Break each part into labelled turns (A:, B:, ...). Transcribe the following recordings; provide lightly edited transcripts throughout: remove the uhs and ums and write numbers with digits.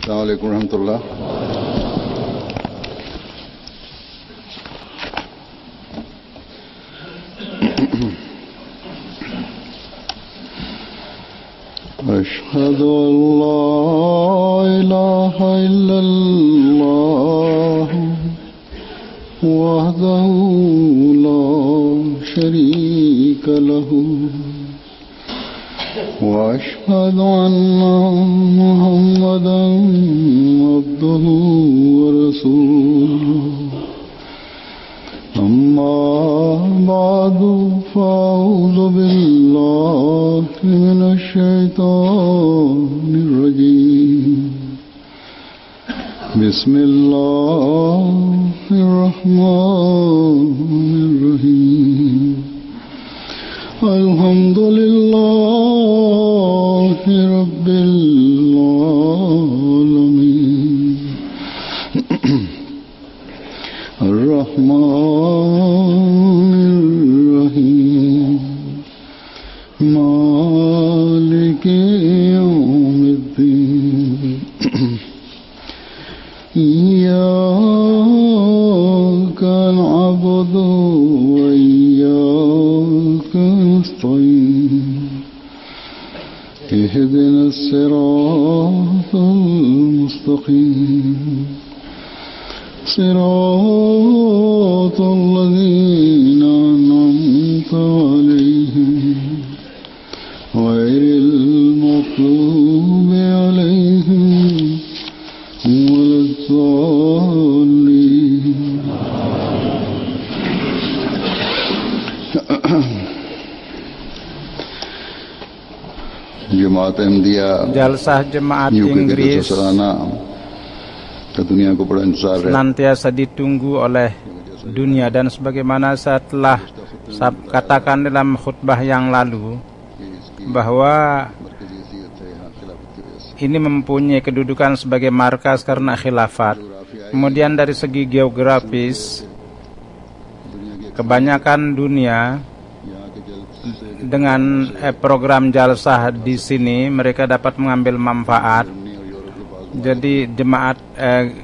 A: Assalamualaikum warahmatullahi. أشهد أن لا إله إلا الله وحده لا شريك له وأشهد أن محمدا عبده ورسوله أما بعد فأعوذ بالله من الشيطان الرجيم بسم الله الرحمن الرحيم الحمد لله رب العالمين الرحمن الرحيم مالك يوم الدين إياك نعبد وإياك نستعين اهدنا الصراط المستقيم صراط الذين أنعمت عليهم غير المغضوب عليهم ولا الضالين. Jemaat Ahmadiyah
B: Jalsah Jemaat Inggris senantiasa ditunggu oleh dunia, dan sebagaimana saya telah katakan dalam khutbah yang lalu bahwa ini mempunyai kedudukan sebagai markas karena khilafat. Kemudian dari segi geografis, kebanyakan dunia dengan program jalsah di sini mereka dapat mengambil manfaat. Jadi jemaat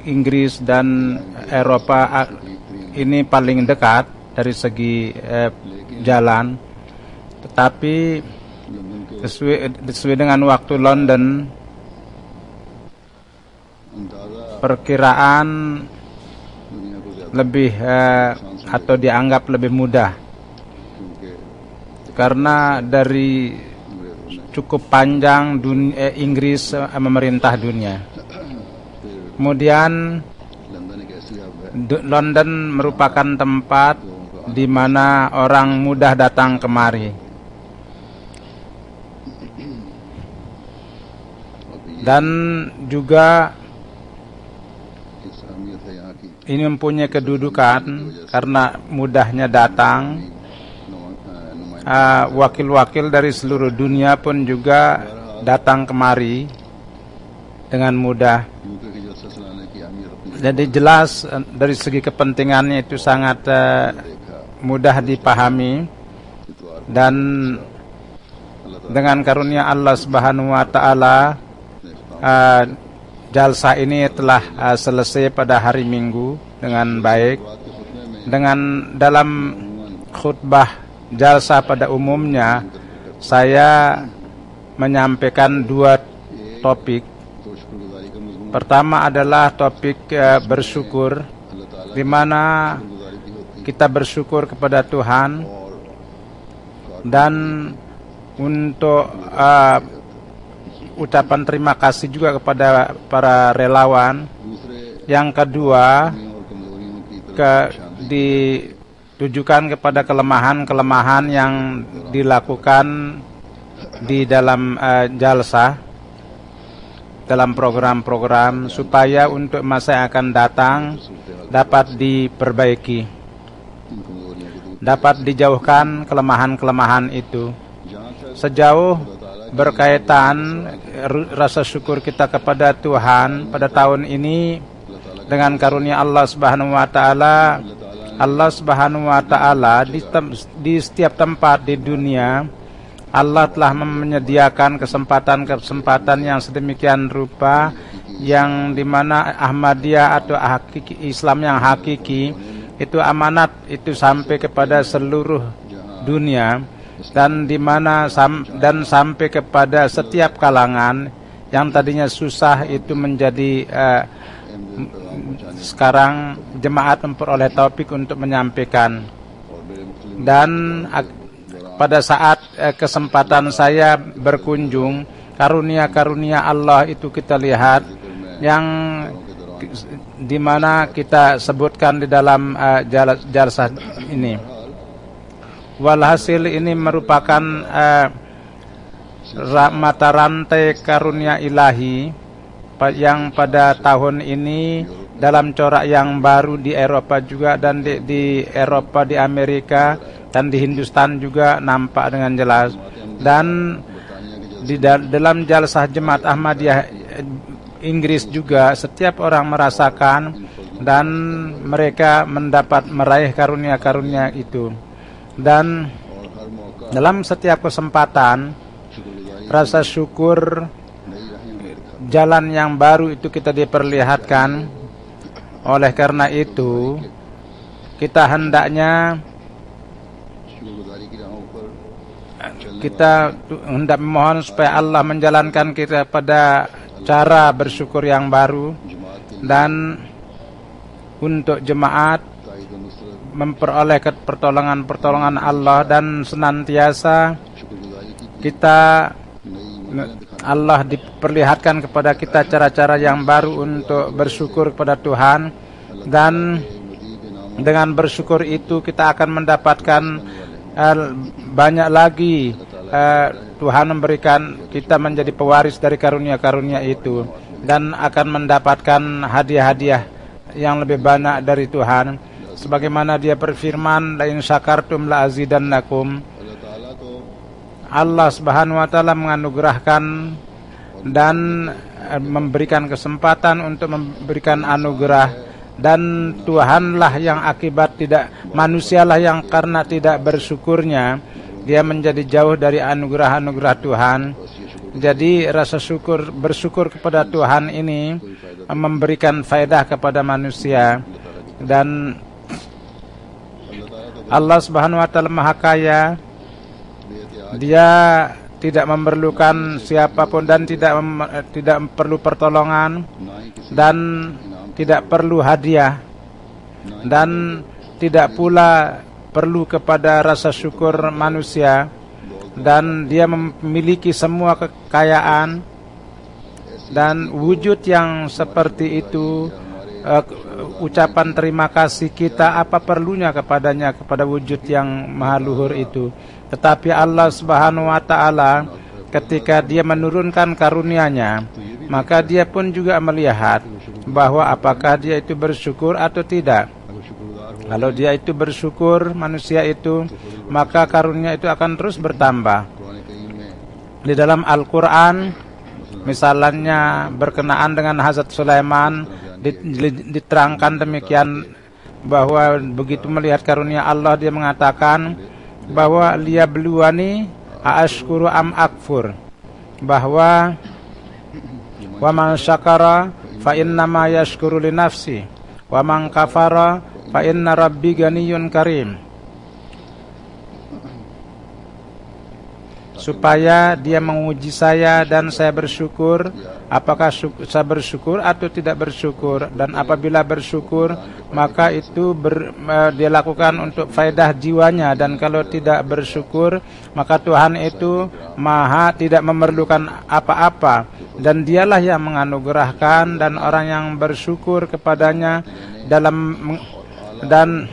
B: Inggris dan Eropa ini paling dekat dari segi jalan, tetapi sesuai dengan waktu London, perkiraan lebih atau dianggap lebih mudah karena dari cukup panjang Inggris memerintah dunia. Kemudian London merupakan tempat di mana orang mudah datang kemari. Dan juga ini mempunyai kedudukan karena mudahnya datang. Wakil-wakil dari seluruh dunia pun juga datang kemari dengan mudah. Jadi jelas dari segi kepentingannya itu sangat mudah dipahami, dan dengan karunia Allah Subhanahu wa taala jalsah ini telah selesai pada hari Minggu dengan baik. Dengan dalam khutbah jalsah pada umumnya saya menyampaikan dua topik. Pertama adalah topik bersyukur, di mana kita bersyukur kepada Tuhan, dan untuk ucapan terima kasih juga kepada para relawan. Yang kedua, ditujukan kepada kelemahan-kelemahan yang dilakukan di dalam jalsah, dalam program-program, supaya untuk masa yang akan datang dapat diperbaiki, dapat dijauhkan kelemahan-kelemahan itu. Sejauh berkaitan rasa syukur kita kepada Tuhan pada tahun ini, dengan karunia Allah Subhanahu wa taala, Allah Subhanahu wa taala di setiap tempat di dunia Allah telah menyediakan kesempatan-kesempatan yang sedemikian rupa yang dimana Ahmadiyah atau Islam yang hakiki itu amanat itu sampai kepada seluruh dunia, dan dimana dan sampai kepada setiap kalangan yang tadinya susah itu menjadi sekarang jemaat memperoleh taufik untuk menyampaikan. Dan pada saat kesempatan saya berkunjung, karunia-karunia Allah itu kita lihat yang dimana kita sebutkan di dalam jalsah ini. Walhasil ini merupakan mata rantai karunia ilahi yang pada tahun ini dalam corak yang baru di Eropa juga, dan di Eropa, di Amerika, dan di Hindustan juga nampak dengan jelas. Dan di dalam jalsah Jemaat Ahmadiyah Inggris juga setiap orang merasakan dan mereka meraih karunia-karunia itu. Dan dalam setiap kesempatan rasa syukur jalan yang baru itu kita diperlihatkan. Oleh karena itu kita hendaknya hendak memohon supaya Allah menjalankan kita pada cara bersyukur yang baru, dan untuk jemaat memperoleh pertolongan Allah, dan senantiasa Allah diperlihatkan kepada kita cara-cara yang baru untuk bersyukur kepada Tuhan, dan dengan bersyukur itu kita akan mendapatkan banyak lagi. Tuhan memberikan kita menjadi pewaris dari karunia-karunia itu, dan akan mendapatkan hadiah-hadiah yang lebih banyak dari Tuhan. Sebagaimana Dia berfirman, la in syakartum la azidannakum. Allah Subhanahu wa taala menganugerahkan dan memberikan kesempatan untuk memberikan anugerah, dan Tuhanlah yang akibat manusialah yang karena tidak bersyukurnya dia menjadi jauh dari anugerah-anugerah Tuhan. Jadi rasa bersyukur kepada Tuhan ini memberikan faedah kepada manusia, dan Allah Subhanahu wa taala Maha Kaya. Dia tidak memerlukan siapapun dan tidak perlu pertolongan, dan tidak perlu hadiah, dan tidak pula perlu kepada rasa syukur manusia, dan Dia memiliki semua kekayaan. Dan wujud yang seperti itu, ucapan terima kasih kita apa perlunya kepadanya, kepada wujud yang maha luhur itu. Tetapi Allah Subhanahu wa taala ketika Dia menurunkan karunia-Nya, maka Dia pun juga melihat bahwa apakah dia itu bersyukur atau tidak. Kalau dia itu bersyukur, manusia itu, maka karunia itu akan terus bertambah. Di dalam Al-Quran, misalnya berkenaan dengan Hazrat Sulaiman, diterangkan demikian, bahwa begitu melihat karunia Allah, dia mengatakan bahwa liyabluwani aashkuru am akfur, bahwa wa man syakara fa innama yashkuru li nafsi wa man kafara fa inna rabbi ganiyyun karim. Supaya dia menguji saya dan saya bersyukur, apakah saya bersyukur atau tidak bersyukur. Dan apabila bersyukur, maka itu dia lakukan untuk faedah jiwanya. Dan kalau tidak bersyukur, maka Tuhan itu maha tidak memerlukan apa-apa, dan Dialah yang menganugerahkan, dan orang yang bersyukur kepadanya dan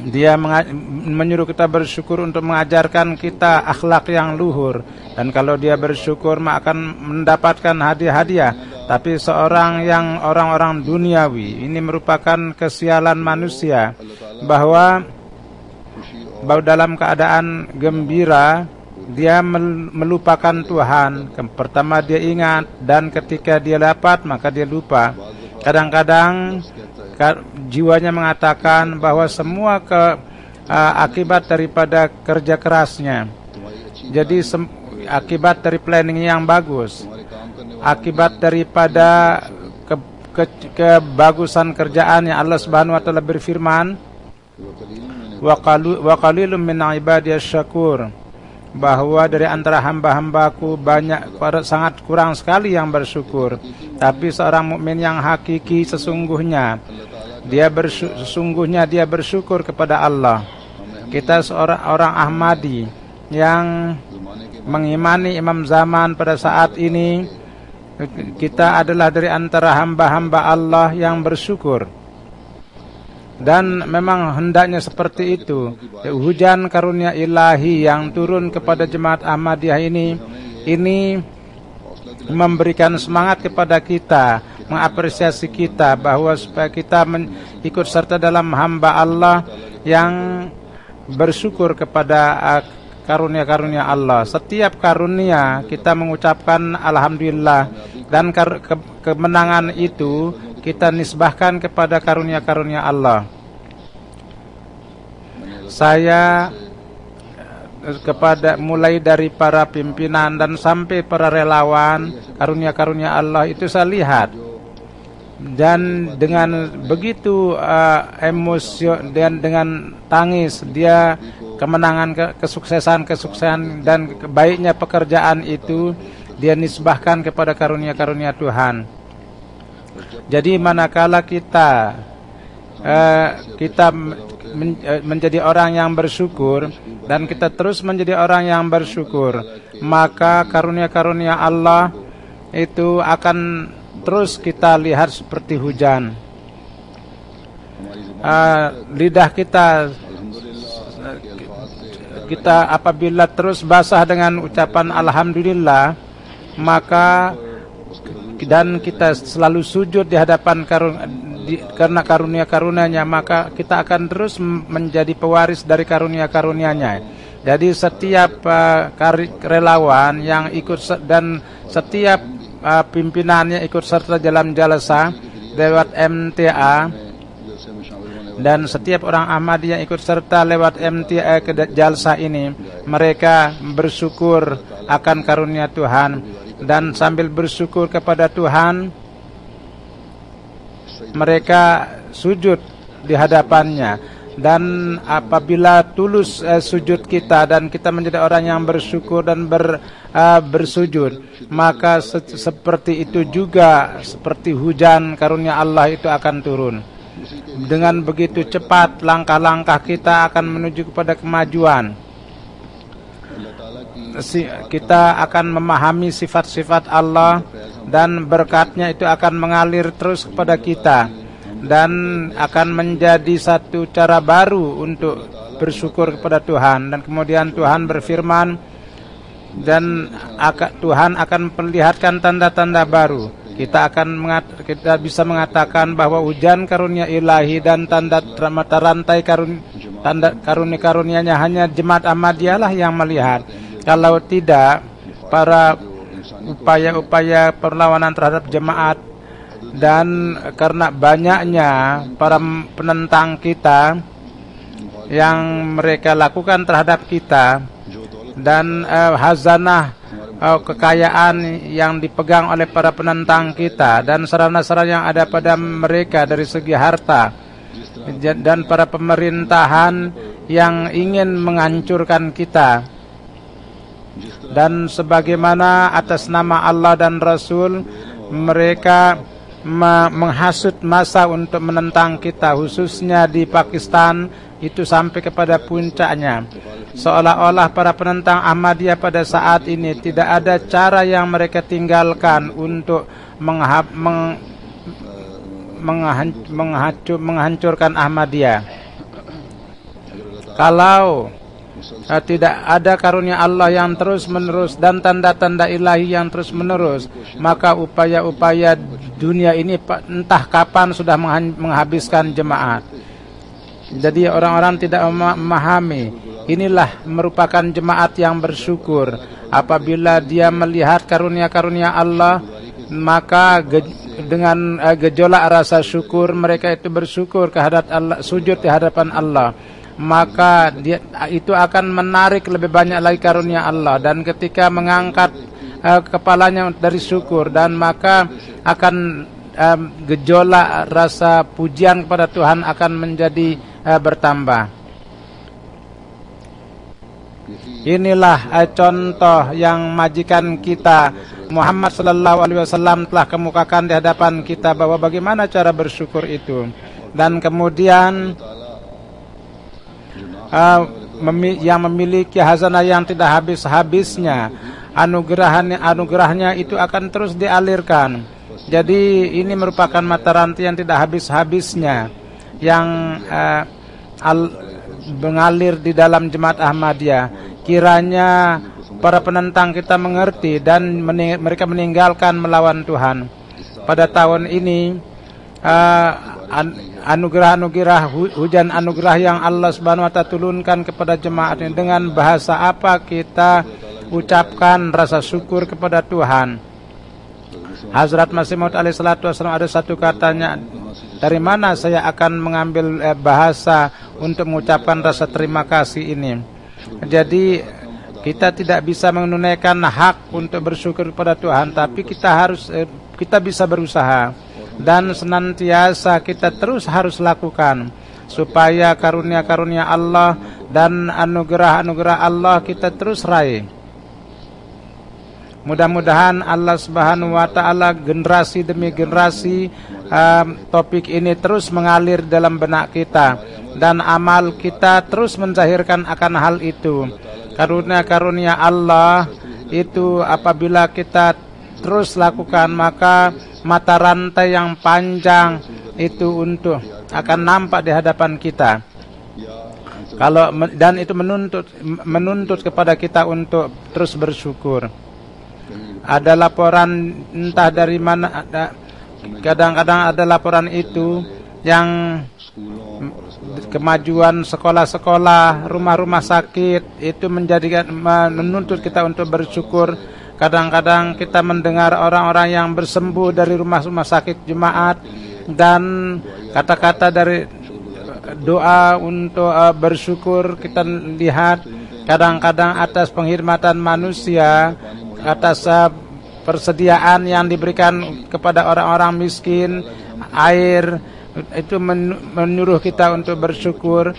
B: Dia menyuruh kita bersyukur untuk mengajarkan kita akhlak yang luhur. Dan kalau dia bersyukur, maka akan mendapatkan hadiah-hadiah. Tapi orang-orang duniawi, ini merupakan kesialan manusia, bahwa dalam keadaan gembira dia melupakan Tuhan. Pertama dia ingat, dan ketika dia dapat maka dia lupa. Kadang-kadang jiwanya mengatakan bahwa semua akibat daripada kerja kerasnya. Jadi akibat dari planning yang bagus. akibat daripada kebagusan kerjaannya. Allah Subhanahu wa taala berfirman, wa qalilum min ibadiyas syakur, bahwa dari antara hamba-hambaku sangat kurang sekali yang bersyukur. Tapi seorang mukmin yang hakiki sesungguhnya dia bersyukur kepada Allah. Kita seorang orang Ahmadi yang mengimani imam zaman pada saat ini, kita adalah dari antara hamba-hamba Allah yang bersyukur. Dan memang hendaknya seperti itu. Hujan karunia ilahi yang turun kepada jemaat Ahmadiyah ini memberikan semangat kepada kita, mengapresiasi kita bahwa supaya kita ikut serta dalam hamba Allah yang bersyukur kepada karunia-karunia Allah. Setiap karunia kita mengucapkan alhamdulillah, dan kemenangan itu kita nisbahkan kepada karunia-karunia Allah. Saya kepada mulai dari para pimpinan dan sampai para relawan, karunia-karunia Allah itu saya lihat. Dan dengan begitu emosi dan dengan tangis dia kemenangan, kesuksesan dan baiknya pekerjaan itu dia nisbahkan kepada karunia-karunia Tuhan. Jadi manakala kita menjadi orang yang bersyukur dan kita terus menjadi orang yang bersyukur, maka karunia-karunia Allah itu akan terus kita lihat seperti hujan. Lidah kita apabila terus basah dengan ucapan alhamdulillah, maka dan kita selalu sujud di hadapan karena karunia-karunia-Nya, maka kita akan terus menjadi pewaris dari karunia-karunia-Nya. Jadi setiap relawan yang ikut dan setiap pimpinannya ikut serta dalam jalsa lewat MTA, dan setiap orang Ahmadi yang ikut serta lewat MTA ke jalsa ini, mereka bersyukur akan karunia Tuhan, dan sambil bersyukur kepada Tuhan mereka sujud di hadapannya. Dan apabila tulus sujud kita dan kita menjadi orang yang bersyukur dan bersujud, maka seperti itu juga, seperti hujan karunia Allah itu akan turun. Dengan begitu cepat langkah-langkah kita akan menuju kepada kemajuan. Kita akan memahami sifat-sifat Allah dan berkatnya itu akan mengalir terus kepada kita, dan akan menjadi satu cara baru untuk bersyukur kepada Tuhan. Dan kemudian Tuhan berfirman, dan Tuhan akan perlihatkan tanda-tanda baru. Kita bisa mengatakan bahwa hujan karunia ilahi dan tanda mata rantai karunia-karunia-Nya hanya jemaat Ahmadiyah lah yang melihat. Kalau tidak, para upaya-upaya perlawanan terhadap jemaat dan karena banyaknya para penentang kita yang mereka lakukan terhadap kita, dan hazanah kekayaan yang dipegang oleh para penentang kita, dan sarana-sarana yang ada pada mereka dari segi harta, dan para pemerintahan yang ingin menghancurkan kita. Dan sebagaimana atas nama Allah dan Rasul mereka menghasut massa untuk menentang kita, khususnya di Pakistan, itu sampai kepada puncaknya. Seolah-olah para penentang Ahmadiyah pada saat ini tidak ada cara yang mereka tinggalkan untuk menghancurkan Ahmadiyah. Kalau tidak ada karunia Allah yang terus menerus dan tanda-tanda ilahi yang terus menerus, maka upaya-upaya dunia ini entah kapan sudah menghabiskan jemaat. Jadi orang-orang tidak memahami, inilah merupakan jemaat yang bersyukur. Apabila dia melihat karunia-karunia Allah, maka dengan gejolak rasa syukur mereka itu bersyukur kehadrat Allah, sujud di hadapan Allah, maka itu akan menarik lebih banyak lagi karunia Allah. Dan ketika mengangkat kepalanya dari syukur, dan maka akan gejolak rasa pujian kepada Tuhan akan menjadi bertambah. Inilah contoh yang majikan kita Muhammad sallallahu alaihi wasallam telah kemukakan di hadapan kita, bahwa bagaimana cara bersyukur itu. Dan kemudian yang memiliki hazanah yang tidak habis-habisnya, anugerahnya itu akan terus dialirkan. Jadi ini merupakan mata rantai yang tidak habis-habisnya yang mengalir di dalam Jemaat Ahmadiyah. Kiranya para penentang kita mengerti dan mereka meninggalkan melawan Tuhan. Pada tahun ini anugerah hujan anugerah yang Allah Subhanahu wa taala turunkan kepada jemaat ini, dengan bahasa apa kita ucapkan rasa syukur kepada Tuhan. Hazrat Masih Maud alaihi salatu wasallam ada satu katanya, dari mana saya akan mengambil bahasa untuk mengucapkan rasa terima kasih ini. Jadi kita tidak bisa menunaikan hak untuk bersyukur kepada Tuhan, tapi kita bisa berusaha, dan senantiasa kita terus harus lakukan supaya karunia-karunia Allah dan anugerah-anugerah Allah kita terus raih. Mudah-mudahan Allah Subhanahu wa taala generasi demi generasi topik ini terus mengalir dalam benak kita, dan amal kita terus menzahirkan akan hal itu. Karunia-karunia Allah itu apabila kita terus lakukan, maka mata rantai yang panjang itu akan nampak di hadapan kita. Dan itu menuntut kepada kita untuk terus bersyukur. Ada laporan entah dari mana, kadang-kadang ada laporan itu yang kemajuan sekolah-sekolah, rumah-rumah sakit itu menuntut kita untuk bersyukur. Kadang-kadang kita mendengar orang-orang yang bersembuh dari rumah-rumah sakit jemaat, dan kata-kata dari doa untuk bersyukur kita lihat kadang-kadang atas penghormatan manusia, atas persediaan yang diberikan kepada orang-orang miskin, air, itu menyuruh kita untuk bersyukur.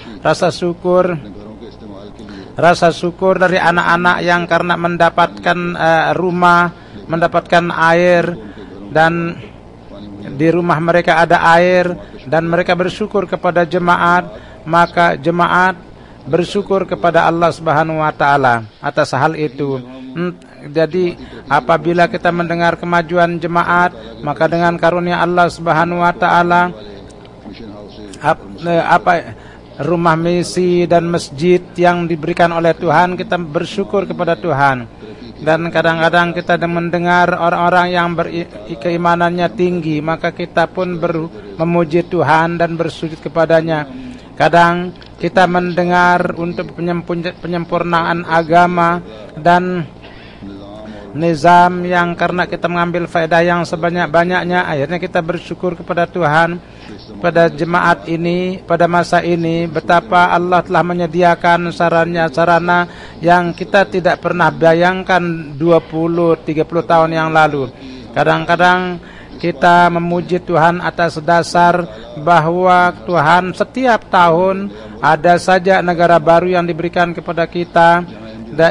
B: Rasa syukur dari anak-anak yang karena mendapatkan rumah, mendapatkan air, dan di rumah mereka ada air, dan mereka bersyukur kepada jemaat, maka jemaat bersyukur kepada Allah Subhanahu wa taala atas hal itu. Jadi apabila kita mendengar kemajuan jemaat, maka dengan karunia Allah Subhanahu wa taala rumah misi dan masjid yang diberikan oleh Tuhan, kita bersyukur kepada Tuhan. Dan kadang-kadang kita mendengar orang-orang yang keimanannya tinggi, maka kita pun memuji Tuhan dan bersujud kepadanya. Kadang kita mendengar untuk penyempurnaan agama dan nizam yang karena kita mengambil faedah yang sebanyak-banyaknya, akhirnya kita bersyukur kepada Tuhan. Pada jemaat ini, pada masa ini, betapa Allah telah menyediakan sarana yang kita tidak pernah bayangkan 20-30 tahun yang lalu. Kadang-kadang kita memuji Tuhan atas dasar bahwa Tuhan setiap tahun ada saja negara baru yang diberikan kepada kita,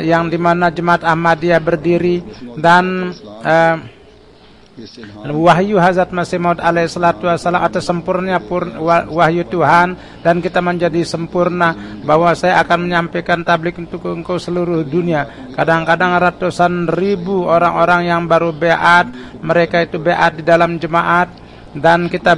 B: yang dimana Jemaat Ahmadiyah berdiri, dan wahyu Hazrat Masih Maud alaihi salatu wasallam atas sempurna wahyu Tuhan, dan kita menjadi sempurna bahwa saya akan menyampaikan tabligh untuk engkau seluruh dunia. Kadang-kadang ratusan ribu orang-orang yang baru beat, mereka itu beat di dalam jemaat, dan kita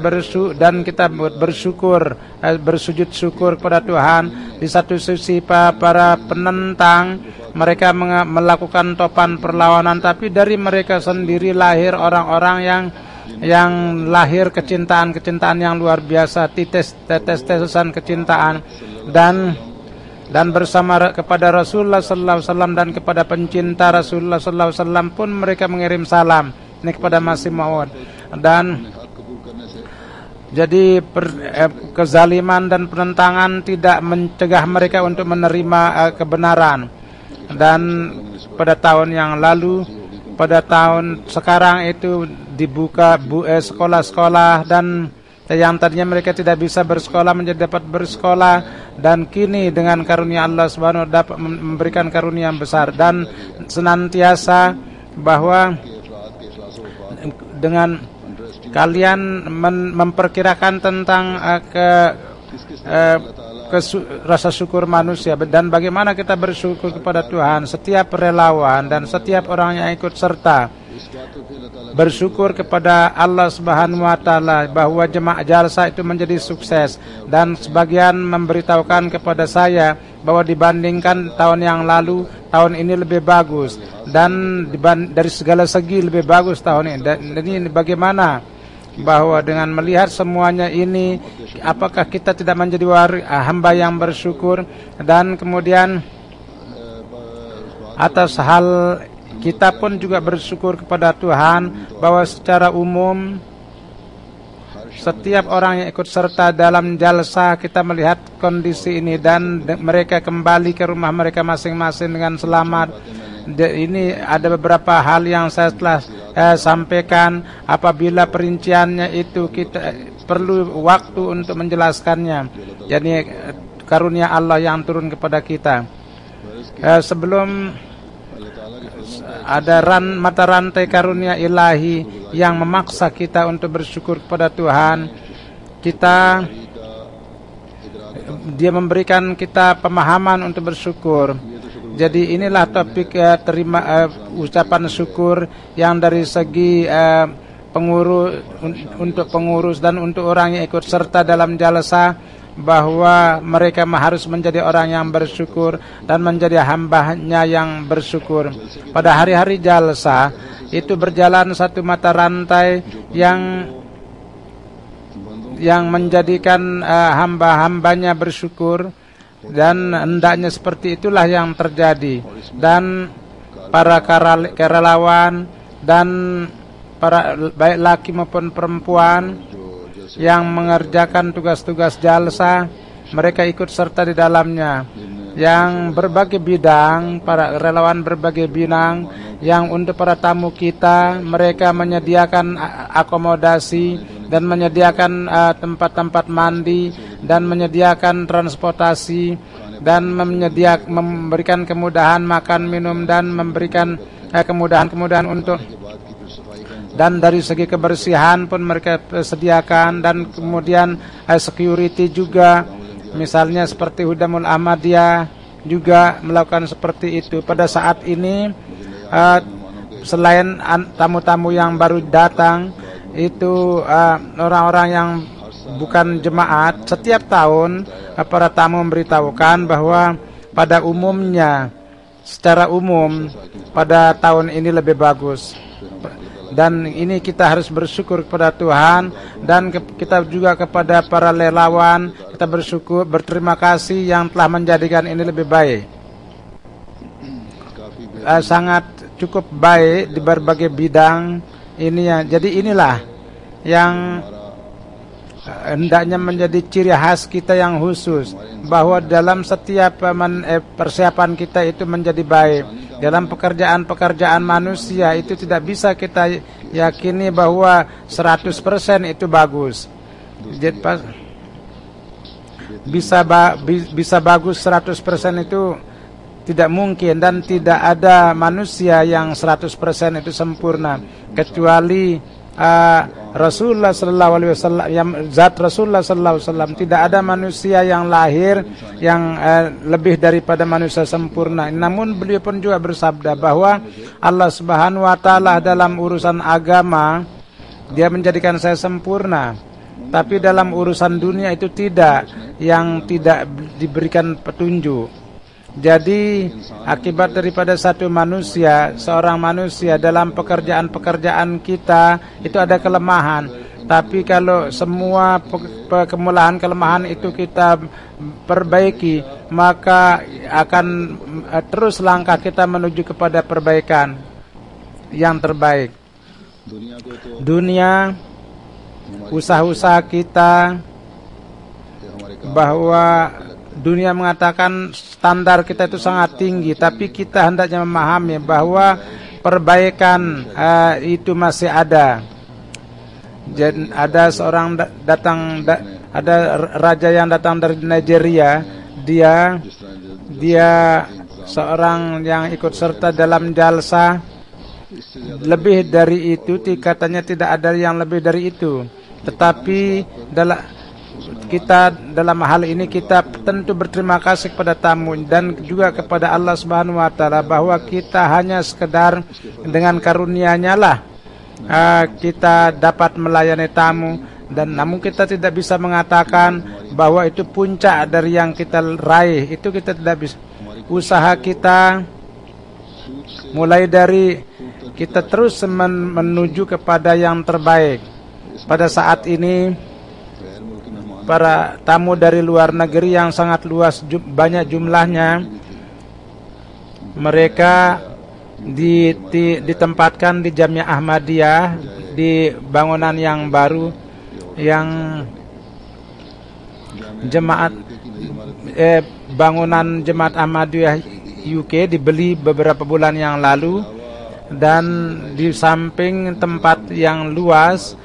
B: bersyukur, bersujud syukur kepada Tuhan. Di satu sisi para penentang, mereka melakukan topan perlawanan, tapi dari mereka sendiri lahir orang-orang yang lahir kecintaan yang luar biasa, tetes-tetesan kecintaan, dan bersama kepada Rasulullah sallallahu alaihi wasallam dan kepada pencinta Rasulullah sallallahu alaihi wasallam pun mereka mengirim salam ini kepada Masih Maud. Dan jadi kezaliman dan penentangan tidak mencegah mereka untuk menerima kebenaran. Dan pada tahun yang lalu pada tahun sekarang itu dibuka sekolah-sekolah, dan yang tadinya mereka tidak bisa bersekolah menjadi dapat bersekolah, dan kini dengan karunia Allah Subhanahu wa ta'ala dapat memberikan karunia yang besar. Dan senantiasa bahwa dengan kalian memperkirakan tentang rasa syukur manusia dan bagaimana kita bersyukur kepada Tuhan, setiap relawan dan setiap orang yang ikut serta bersyukur kepada Allah Subhanahu wa ta'ala bahwa jemaah jalsa itu menjadi sukses. Dan sebagian memberitahukan kepada saya bahwa dibandingkan tahun yang lalu, tahun ini lebih bagus, dan dari segala segi lebih bagus tahun ini. Dan ini bagaimana bahwa dengan melihat semuanya ini, apakah kita tidak menjadi hamba yang bersyukur? Dan kemudian atas hal kita pun juga bersyukur kepada Tuhan bahwa secara umum setiap orang yang ikut serta dalam jalsa, kita melihat kondisi ini dan mereka kembali ke rumah mereka masing-masing dengan selamat. Ini ada beberapa hal yang saya telah sampaikan. Apabila perinciannya itu kita perlu waktu untuk menjelaskannya. Jadi karunia Allah yang turun kepada kita. Sebelum ada mata rantai karunia ilahi yang memaksa kita untuk bersyukur kepada Tuhan, dia memberikan kita pemahaman untuk bersyukur. Jadi inilah topik ucapan syukur yang dari segi pengurus, untuk pengurus dan untuk orang yang ikut serta dalam jalsa, bahwa mereka harus menjadi orang yang bersyukur dan menjadi hambanya yang bersyukur. Pada hari-hari jalsa itu berjalan satu mata rantai yang menjadikan hamba-hambanya bersyukur. Dan hendaknya seperti itulah yang terjadi. Dan para kerelawan dan para baik laki maupun perempuan yang mengerjakan tugas-tugas jalsa, mereka ikut serta di dalamnya. Yang berbagai bidang, para relawan berbagai bidang, yang untuk para tamu kita, mereka menyediakan akomodasi dan menyediakan tempat-tempat mandi dan menyediakan transportasi dan memberikan kemudahan makan minum dan memberikan kemudahan-kemudahan untuk, dan dari segi kebersihan pun mereka sediakan, dan kemudian security juga, misalnya seperti Hudamul Ahmadiyah juga melakukan seperti itu. Pada saat ini selain tamu-tamu yang baru datang, itu orang-orang yang bukan jemaat, setiap tahun para tamu memberitahukan bahwa pada umumnya, secara umum pada tahun ini lebih bagus. Dan ini kita harus bersyukur kepada Tuhan, dan kita juga kepada para relawan, kita bersyukur, berterima kasih yang telah menjadikan ini lebih baik. Sangat cukup baik di berbagai bidang ini ya. Jadi inilah yang hendaknya menjadi ciri khas kita yang khusus, bahwa dalam setiap persiapan kita itu menjadi baik. Dalam pekerjaan-pekerjaan manusia itu tidak bisa kita yakini bahwa 100% itu bagus. Jadi bisa bagus 100% itu tidak mungkin, dan tidak ada manusia yang 100% itu sempurna, kecuali Rasulullah sallallahu alaihi wasallam, yang zat Rasulullah sallallahu alaihi wasallam. Tidak ada manusia yang lahir yang lebih daripada manusia sempurna. Namun beliau pun juga bersabda bahwa Allah Subhanahu wa taala dalam urusan agama dia menjadikan saya sempurna, tapi dalam urusan dunia itu tidak, yang tidak diberikan petunjuk. Jadi akibat daripada satu manusia, seorang manusia dalam pekerjaan-pekerjaan kita itu ada kelemahan. Tapi kalau semua kelemahan itu kita perbaiki, maka akan terus langkah kita menuju kepada perbaikan yang terbaik. Dunia, usaha-usaha kita, bahwa dunia mengatakan standar kita itu sangat tinggi, tapi kita hendaknya memahami bahwa perbaikan itu masih ada. Jadi ada seorang ada raja yang datang dari Nigeria. Dia seorang yang ikut serta dalam jalsa. Lebih dari itu, katanya tidak ada yang lebih dari itu. Tetapi dalam hal ini kita tentu berterima kasih kepada tamu dan juga kepada Allah Subhanahu wa taala bahwa kita hanya sekedar dengan karunia-Nya lah kita dapat melayani tamu, dan namun kita tidak bisa mengatakan bahwa itu puncak dari yang kita raih. Itu kita tidak bisa. Usaha kita mulai dari kita terus menuju kepada yang terbaik. Pada saat ini para tamu dari luar negeri yang sangat luas, banyak jumlahnya, mereka ditempatkan di Jamiah Ahmadiyah di bangunan yang baru yang bangunan Jemaat Ahmadiyah UK dibeli beberapa bulan yang lalu, dan di samping tempat yang luas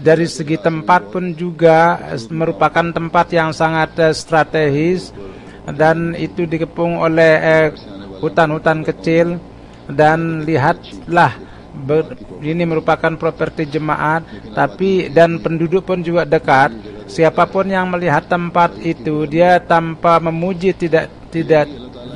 B: dari segi tempat pun juga merupakan tempat yang sangat strategis, dan itu dikepung oleh hutan-hutan kecil. Dan lihatlah, ini merupakan properti jemaat, dan penduduk pun juga dekat. Siapapun yang melihat tempat itu, dia tanpa memuji tidak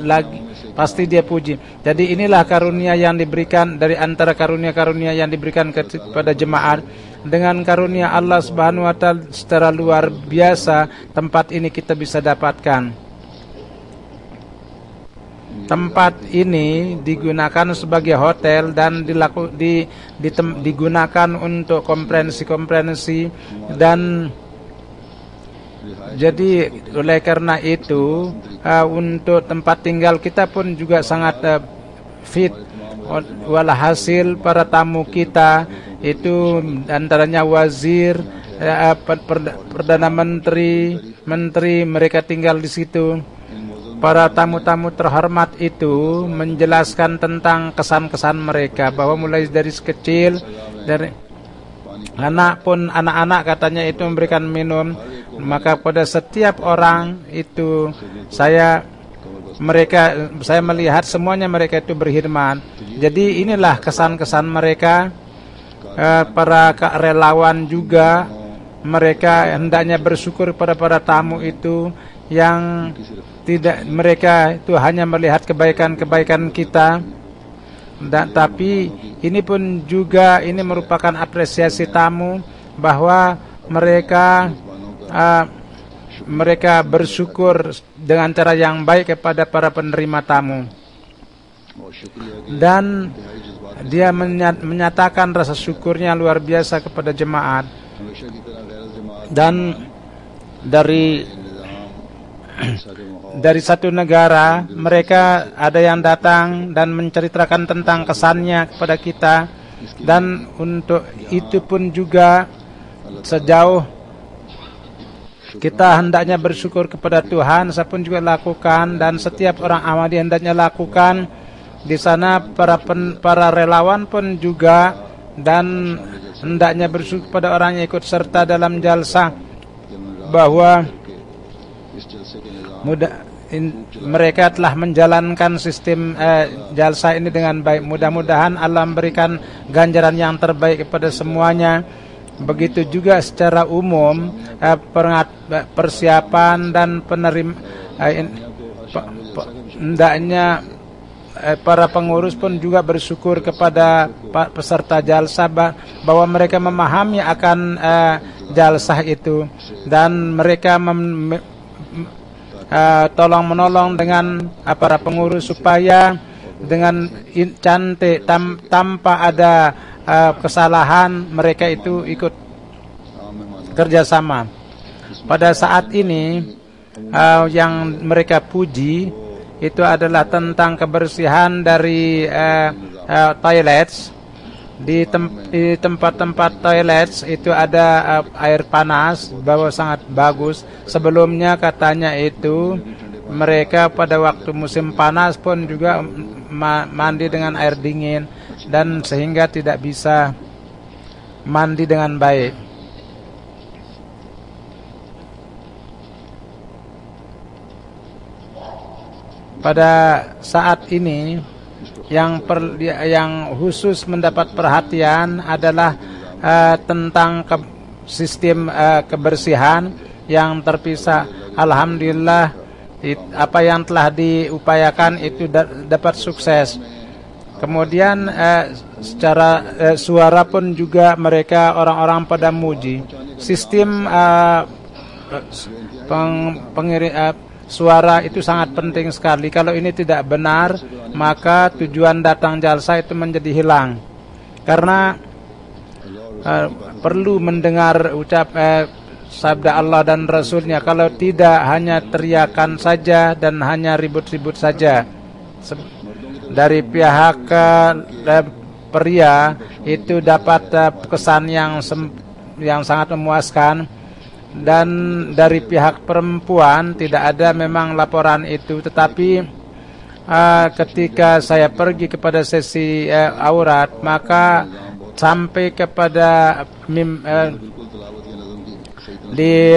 B: lagi pasti dia puji. Jadi inilah karunia yang diberikan dari antara karunia-karunia yang diberikan kepada jemaat. Dengan karunia Allah Subhanahu wa taala secara luar biasa, tempat ini kita bisa dapatkan. Tempat ini digunakan sebagai hotel dan digunakan untuk konferensi-konferensi, dan jadi oleh karena itu untuk tempat tinggal kita pun juga sangat fit. Walhasil para tamu kita itu antaranya wazir, perdana menteri, mereka tinggal di situ. Para tamu-tamu terhormat itu menjelaskan tentang kesan-kesan mereka, bahwa mulai dari sekecil, dari anak-anak katanya itu memberikan minum, maka pada setiap orang itu saya melihat semuanya mereka itu berkhidmat. Jadi inilah kesan-kesan mereka. Para relawan juga mereka hendaknya bersyukur pada para tamu itu yang mereka itu hanya melihat kebaikan-kebaikan kita, tapi ini pun juga ini merupakan apresiasi tamu bahwa mereka bersyukur dengan cara yang baik kepada para penerima tamu, dan dia menyatakan rasa syukurnya luar biasa kepada jemaat. Dan dari satu negara mereka ada yang datang dan menceritakan tentang kesannya kepada kita, dan untuk itu pun juga sejauh kita hendaknya bersyukur kepada Tuhan, saya pun juga lakukan, dan setiap orang Ahmadi hendaknya lakukan. Di sana para relawan pun juga, dan hendaknya bersyukur kepada orang yang ikut serta dalam jalsa, bahwa mereka telah menjalankan sistem jalsa ini dengan baik. Mudah-mudahan Allah memberikan ganjaran yang terbaik kepada semuanya. Begitu juga secara umum persiapan dan hendaknya para pengurus pun juga bersyukur kepada peserta jalsa bahwa mereka memahami akan jalsa itu, dan mereka tolong menolong dengan para pengurus supaya dengan cantik tanpa ada kesalahan mereka itu ikut kerjasama. Pada saat ini yang mereka puji itu adalah tentang kebersihan dari toilets. Di tempat-tempat toilets itu ada air panas, bahwa sangat bagus. Sebelumnya katanya itu mereka pada waktu musim panas pun juga mandi dengan air dingin dan sehingga tidak bisa mandi dengan baik. Pada saat ini yang khusus mendapat perhatian adalah tentang sistem kebersihan yang terpisah. Alhamdulillah apa yang telah diupayakan itu dapat sukses. Kemudian secara suara pun juga mereka orang-orang pada muji. Sistem suara itu sangat penting sekali. Kalau ini tidak benar, maka tujuan datang jalsa itu menjadi hilang. Karena perlu mendengar sabda Allah dan Rasulnya. Kalau tidak, hanya teriakan saja dan hanya ribut-ribut saja. Dari pihak pria itu dapat kesan yang sangat memuaskan. Dan dari pihak perempuan tidak ada memang laporan itu, tetapi ketika saya pergi kepada sesi aurat, maka sampai kepada di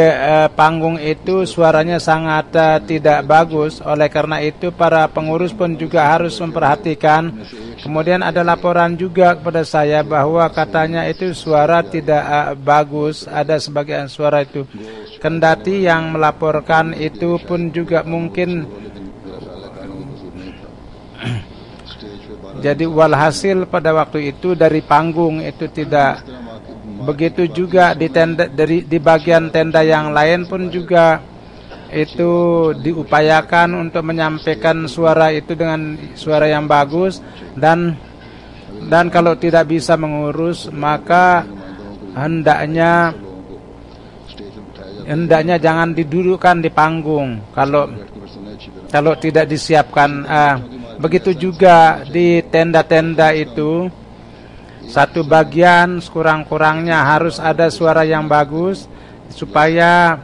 B: panggung itu suaranya sangat tidak bagus. Oleh karena itu para pengurus pun juga harus memperhatikan. Kemudian ada laporan juga kepada saya bahwa katanya itu suara tidak bagus. Ada sebagian suara itu, kendati yang melaporkan itu pun juga mungkin. Jadi walhasil pada waktu itu dari panggung itu tidak begitu, juga di tenda, di bagian tenda yang lain pun juga itu diupayakan untuk menyampaikan suara itu dengan suara yang bagus. Dan kalau tidak bisa mengurus, maka hendaknya jangan didudukkan di panggung kalau tidak disiapkan. Begitu juga di tenda-tenda itu, satu bagian sekurang-kurangnya harus ada suara yang bagus supaya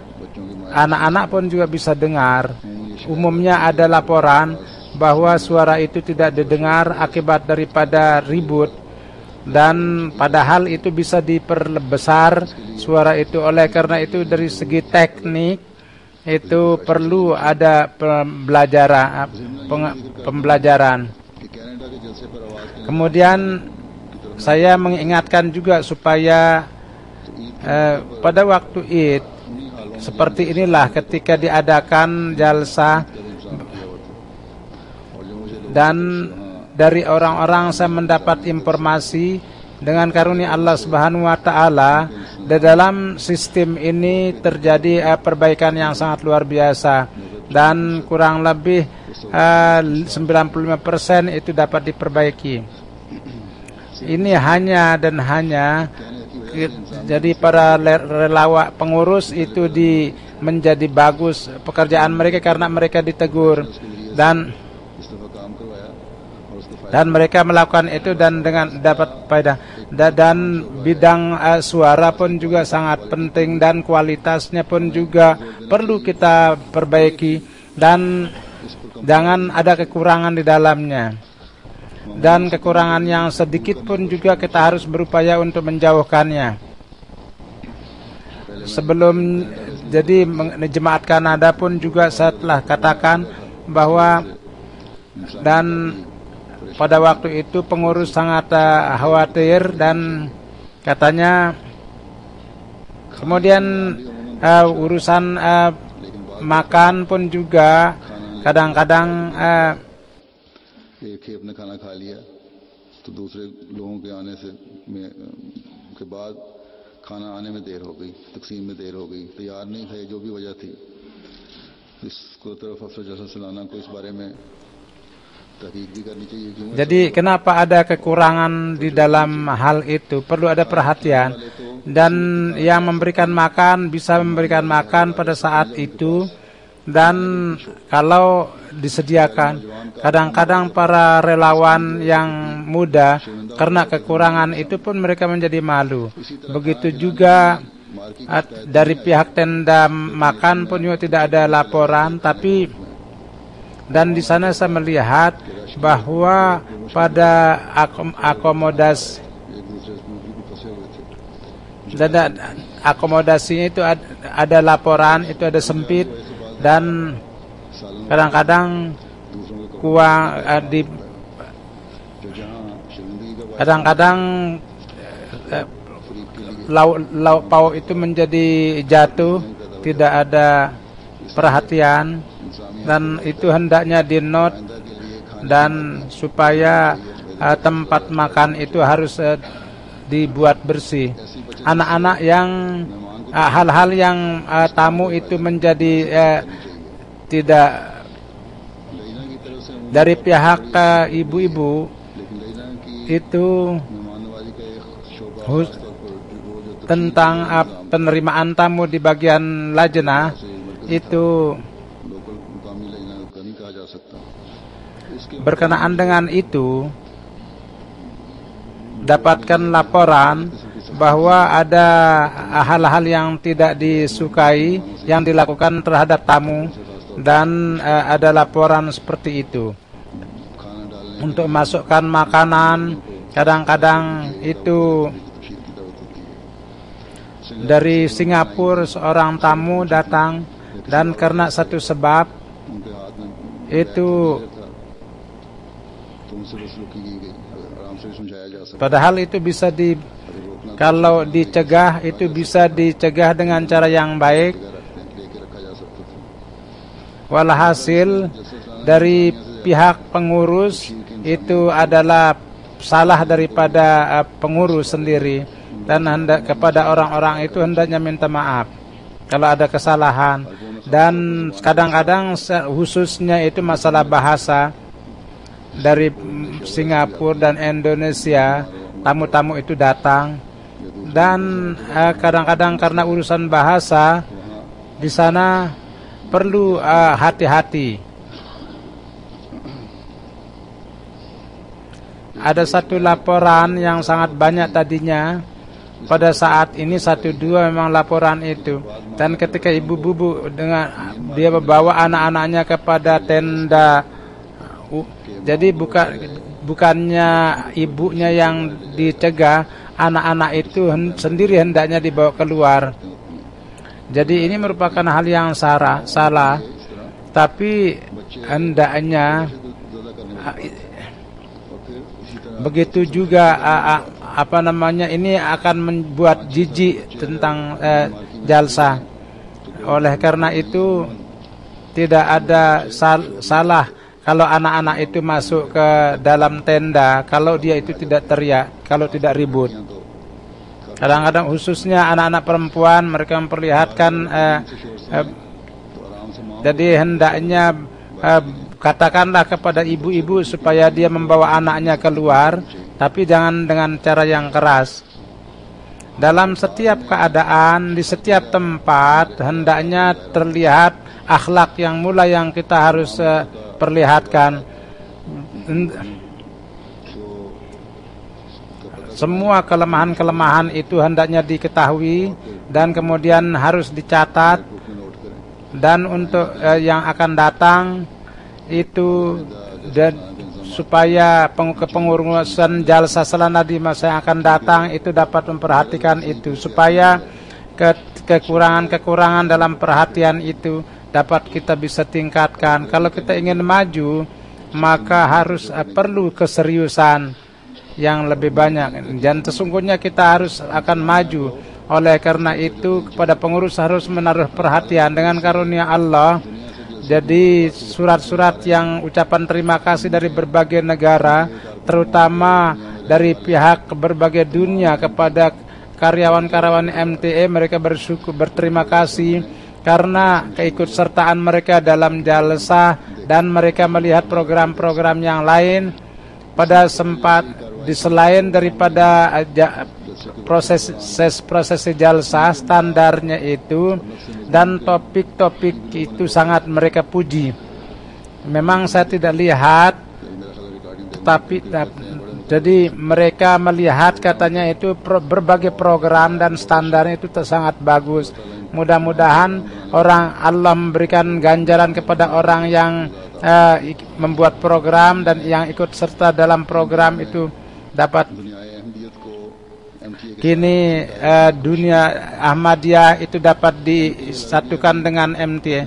B: anak-anak pun juga bisa dengar. Umumnya ada laporan bahwa suara itu tidak didengar akibat daripada ribut, dan padahal itu bisa diperbesar suara itu. Oleh karena itu dari segi teknik itu perlu ada pembelajaran. Kemudian saya mengingatkan juga supaya pada waktu Id seperti inilah, ketika diadakan jalsa, dan dari orang-orang saya mendapat informasi dengan karunia Allah Subhanahu wa taala, di dalam sistem ini terjadi perbaikan yang sangat luar biasa, dan kurang lebih 95% itu dapat diperbaiki. Ini hanya jadi para relawan pengurus itu menjadi bagus pekerjaan mereka karena mereka ditegur, dan mereka melakukan itu dan dengan dapat faedah. Dan bidang suara pun juga sangat penting, dan kualitasnya pun juga perlu kita perbaiki, dan jangan ada kekurangan di dalamnya. Dan kekurangan yang sedikit pun juga kita harus berupaya untuk menjauhkannya. Jadi jemaat Kanada pun juga saya telah katakan bahwa, dan pada waktu itu pengurus sangat khawatir, dan katanya kemudian urusan makan pun juga kadang-kadang
A: एक ही अपने खाना खा लिया तो दूसरे लोगों के आने से के बाद खाना आने में देर हो गई, तकसीम में देर हो गई, तैयार नहीं थे, जो भी वजह थी, इसको तरफ अफसर जैसा सलाना को इस बारे में तहकीक भी करनी चाहिए।
B: Jadi kenapa ada kekurangan di dalam hal itu, perlu ada perhatian, dan yang memberikan makan bisa memberikan makan pada saat itu. Dan kalau disediakan, kadang-kadang para relawan yang muda karena kekurangan itu pun mereka menjadi malu. Begitu juga dari pihak tenda makan pun juga tidak ada laporan, tapi Dan di sana saya melihat bahwa pada akomodasi akomodasinya itu ada laporan, itu ada sempit, dan kadang-kadang kadang-kadang lauk pauk itu menjadi jatuh, tidak ada perhatian, dan itu hendaknya di note, dan supaya tempat makan itu harus dibuat bersih. Anak-anak yang hal-hal yang tamu itu menjadi tidak dari pihak ibu-ibu itu tentang penerimaan tamu di bagian lajnah itu berkenaan dengan itu, dapatkan laporan bahwa ada hal-hal yang tidak disukai yang dilakukan terhadap tamu, dan ada laporan seperti itu. Untuk masukkan makanan, kadang-kadang itu dari Singapura seorang tamu datang, dan karena satu sebab itu, padahal itu bisa kalau dicegah, itu bisa dicegah dengan cara yang baik. Walhasil dari pihak pengurus itu adalah salah daripada pengurus sendiri, dan hendak kepada orang-orang itu hendaknya minta maaf kalau ada kesalahan. Dan kadang-kadang khususnya itu masalah bahasa, dari Singapura dan Indonesia tamu-tamu itu datang, dan kadang-kadang karena urusan bahasa di sana perlu hati-hati. Ada satu laporan yang sangat banyak tadinya, pada saat ini 1-2 memang laporan itu. Dan ketika ibu-ibu dengan dia membawa anak-anaknya kepada tenda, jadi bukannya ibunya yang dicegah, anak-anak itu sendiri hendaknya dibawa keluar. Jadi ini merupakan hal yang salah, tapi hendaknya begitu juga ini akan membuat jijik tentang jalsa. Oleh karena itu tidak ada salah kalau anak-anak itu masuk ke dalam tenda, kalau dia itu tidak teriak, kalau tidak ribut. Kadang-kadang khususnya anak-anak perempuan, mereka memperlihatkan jadi hendaknya katakanlah kepada ibu-ibu supaya dia membawa anaknya keluar, tapi jangan dengan cara yang keras. Dalam setiap keadaan, di setiap tempat, hendaknya terlihat akhlak yang mulai yang kita harus perlihatkan. Semua kelemahan-kelemahan itu hendaknya diketahui dan kemudian harus dicatat, dan untuk yang akan datang itu, dan supaya kepengurusan jalsa selana di masa yang akan datang itu dapat memperhatikan itu, supaya kekurangan-kekurangan dalam perhatian itu dapat kita bisa tingkatkan. Kalau kita ingin maju, maka harus perlu keseriusan yang lebih banyak, dan sesungguhnya kita harus akan maju. Oleh karena itu kepada pengurus harus menaruh perhatian dengan karunia Allah. Jadi surat-surat yang ucapan terima kasih dari berbagai negara, terutama dari pihak berbagai dunia kepada karyawan-karyawan MTA, mereka berterima kasih karena keikutsertaan mereka dalam jalsa, dan mereka melihat program-program yang lain pada sempat di selain daripada proses jalsa standarnya itu, dan topik-topik itu sangat mereka puji. Memang saya tidak lihat, tetapi jadi mereka melihat katanya itu berbagai program dan standarnya itu sangat bagus. Mudah-mudahan Allah memberikan ganjaran kepada orang yang membuat program, dan yang ikut serta dalam program itu dapat. Kini dunia Ahmadiyah itu dapat disatukan dengan MTA.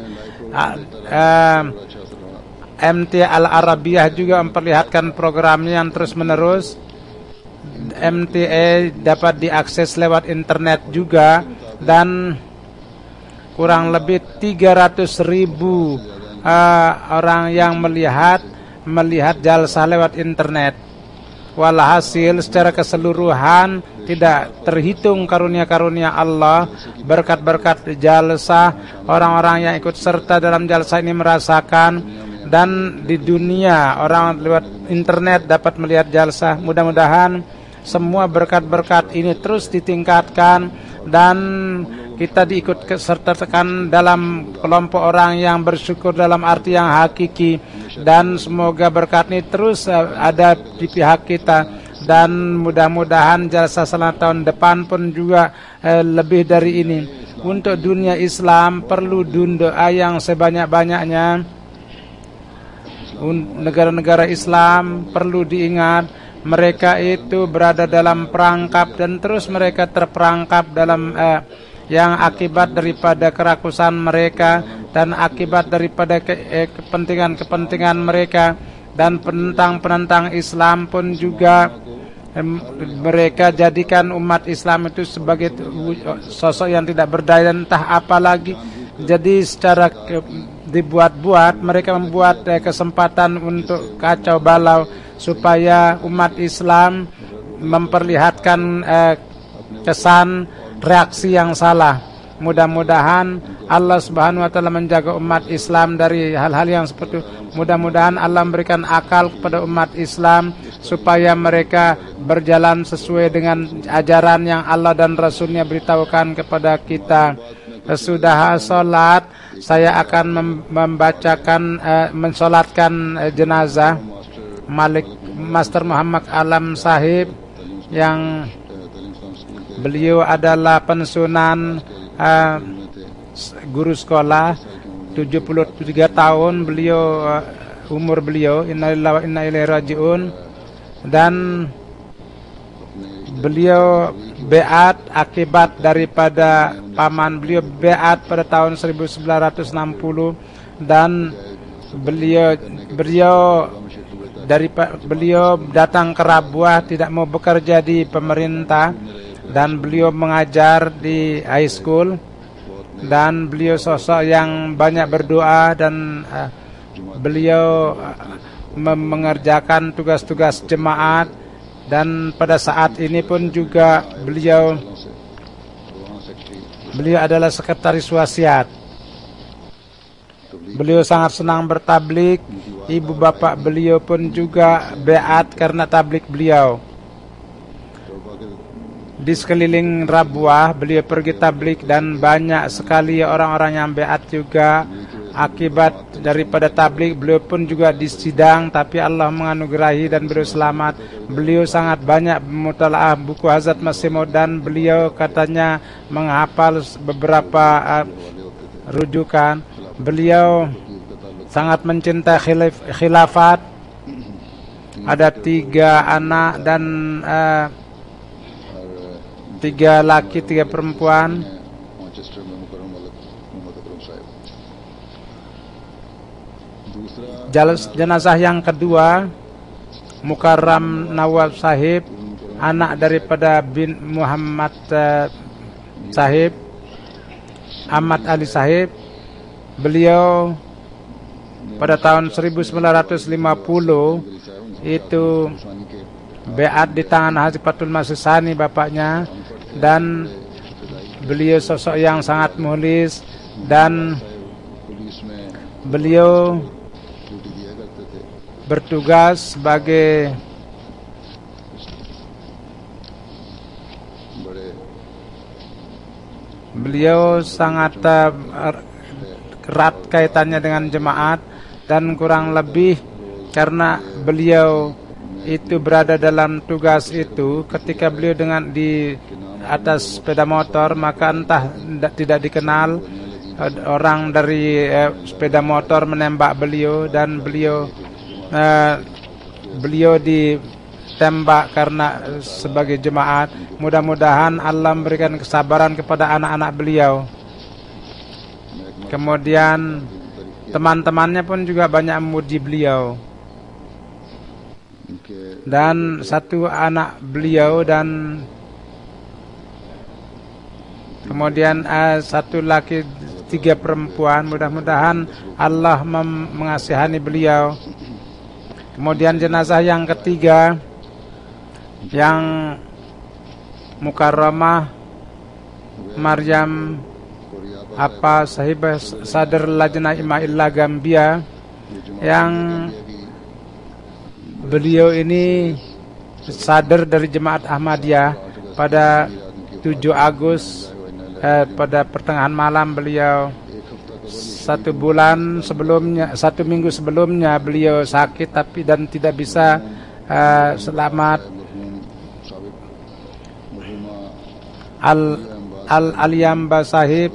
B: MTA Al-Arabiyah juga memperlihatkan programnya yang terus menerus. MTA dapat diakses lewat internet juga, dan kurang lebih 300.000 orang yang melihat jalsah lewat internet. Walhasil secara keseluruhan tidak terhitung karunia-karunia Allah, berkat-berkat jalsah. Orang-orang yang ikut serta dalam jalsah ini merasakan, dan di dunia orang lewat internet dapat melihat jalsah. Mudah-mudahan semua berkat-berkat ini terus ditingkatkan, dan kita diikut sertakan dalam kelompok orang yang bersyukur dalam arti yang hakiki, dan semoga berkat ini terus ada di pihak kita, dan mudah-mudahan jalsah salat tahun depan pun juga lebih dari ini. Untuk dunia Islam perlu doa yang sebanyak-banyaknya. Negara-negara Islam perlu diingat, mereka itu berada dalam perangkap, dan terus mereka terperangkap dalam yang akibat daripada kerakusan mereka dan akibat daripada kepentingan-kepentingan mereka. Dan penentang-penentang Islam pun juga mereka jadikan umat Islam itu sebagai sosok yang tidak berdaya dan entah apa lagi. Jadi secara dibuat-buat, mereka membuat kesempatan untuk kacau balau supaya umat Islam memperlihatkan kesan reaksi yang salah. Mudah-mudahan Allah Subhanahu wa taala menjaga umat Islam dari hal-hal yang seperti itu. Mudah-mudahan Allah memberikan akal kepada umat Islam supaya mereka berjalan sesuai dengan ajaran yang Allah dan Rasulnya beritahukan kepada kita. Sesudah salat, saya akan membacakan mensolatkan jenazah Master Muhammad Alam Sahib, yang beliau adalah pensiunan guru sekolah, 73 tahun beliau umur beliau. Innalillahi wa inna ilaihi rajiun. Dan beliau beat akibat daripada paman beliau beat pada tahun 1960, dan beliau datang ke Rabuah, tidak mau bekerja di pemerintah, dan beliau mengajar di high school, dan beliau sosok yang banyak berdoa, dan beliau mengerjakan tugas-tugas jemaat. Dan pada saat ini pun juga beliau adalah sekretaris wasiat. Beliau sangat senang bertablik. Ibu bapak beliau pun juga beat karena tablik beliau. Di sekeliling Rabuah beliau pergi tablik, dan banyak sekali orang-orang yang beat juga. Akibat daripada tablik beliau pun juga disidang, tapi Allah menganugerahi dan beliau selamat. Beliau sangat banyak mutalaah buku Hazrat Masih Maud, dan beliau katanya menghafal beberapa rujukan. Beliau sangat mencintai khilafat. Ada 3 anak dan 3 laki 3 perempuan. Jenazah yang kedua Mukarram Nawab Sahib, anak daripada bin Muhammad Sahib, Ahmad Ali Sahib. Beliau pada tahun 1950 itu beat di tangan Haji Fatul Masih Sani bapaknya, dan beliau sosok yang sangat mukhlis, dan beliau bertugas sebagai beliau sangat erat kaitannya dengan jemaat, dan kurang lebih karena beliau itu berada dalam tugas itu ketika beliau di atas sepeda motor, maka entah tidak dikenal orang dari sepeda motor menembak beliau, dan beliau ditembak karena sebagai jemaat. Mudah-mudahan Allah memberikan kesabaran kepada anak-anak beliau. Kemudian teman-temannya pun juga banyak memuji beliau. Dan satu anak beliau dan kemudian satu laki, 3 perempuan. Mudah-mudahan Allah mengasihani beliau. Kemudian jenazah yang ketiga yang Mukarramah Maryam Sahibah Sadr Lajnah Ima'illah Gambia, yang beliau ini sadr dari Jemaat Ahmadiyah. Pada 7 Agustus pada pertengahan malam beliau, 1 minggu sebelumnya beliau sakit dan tidak bisa selamat. Al-Aliyamba Sahib,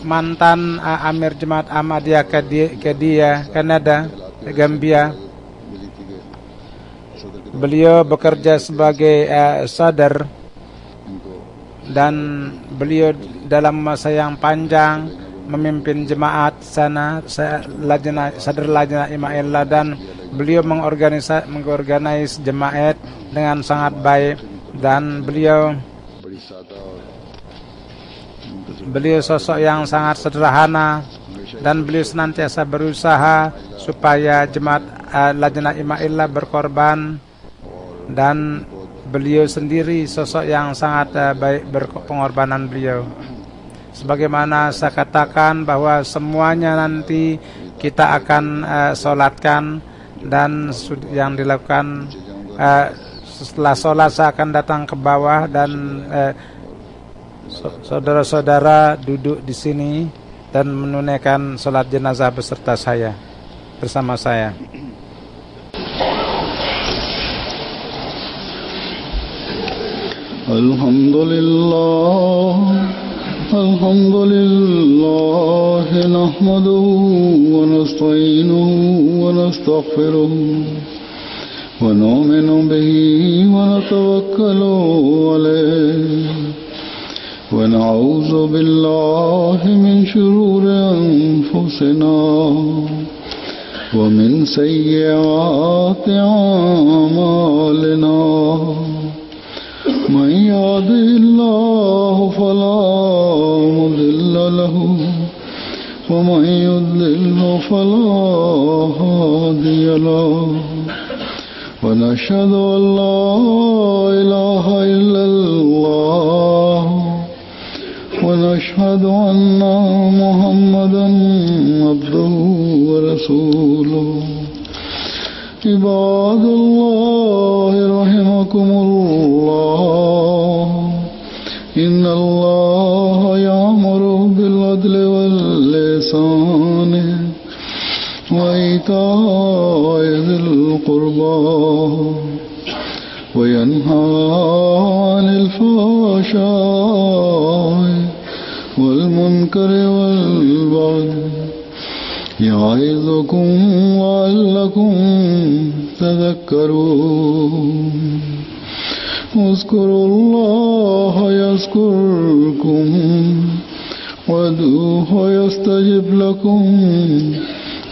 B: mantan Amir Jemaat Ahmadiyah Kedia, Kanada, Gambia. Beliau bekerja sebagai sadr, dan beliau dalam masa yang panjang memimpin jemaat sana, sadr Lajnah Ima'illah, dan beliau mengorganisasi jemaat dengan sangat baik. Dan beliau sosok yang sangat sederhana, dan beliau senantiasa berusaha supaya jemaat Lajnah Ima'illah berkorban, dan beliau sendiri sosok yang sangat baik berpengorbanan beliau. Sebagaimana saya katakan bahwa semuanya nanti kita akan solatkan, dan yang dilakukan setelah solat saya akan datang ke bawah, dan saudara-saudara duduk di sini dan menunaikan solat jenazah bersama saya.
A: Alhamdulillah nahmaduhu wa nasta'inuhu wa nastaghfiruh wa nu'minu bihi wa natawakkalu alayhi wa na'udzu billahi min shururi anfusina wa min sayyiati a'malina. من يهده الله فلا مضل له ومن يضلل فلا هادي له ونشهد أن لا إله إلا الله ونشهد أن محمدا عبده ورسوله. عباد الله رحمكم الله إن الله يأمر بالعدل والإحسان وإيتاء ذي القربى وينهى عن الفحشاء والمنكر والبغي يعظكم لعلكم تذكرون. اذكروا الله يذكركم وادعوه يستجب لكم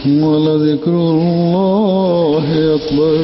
A: ولذكر الله أكبر.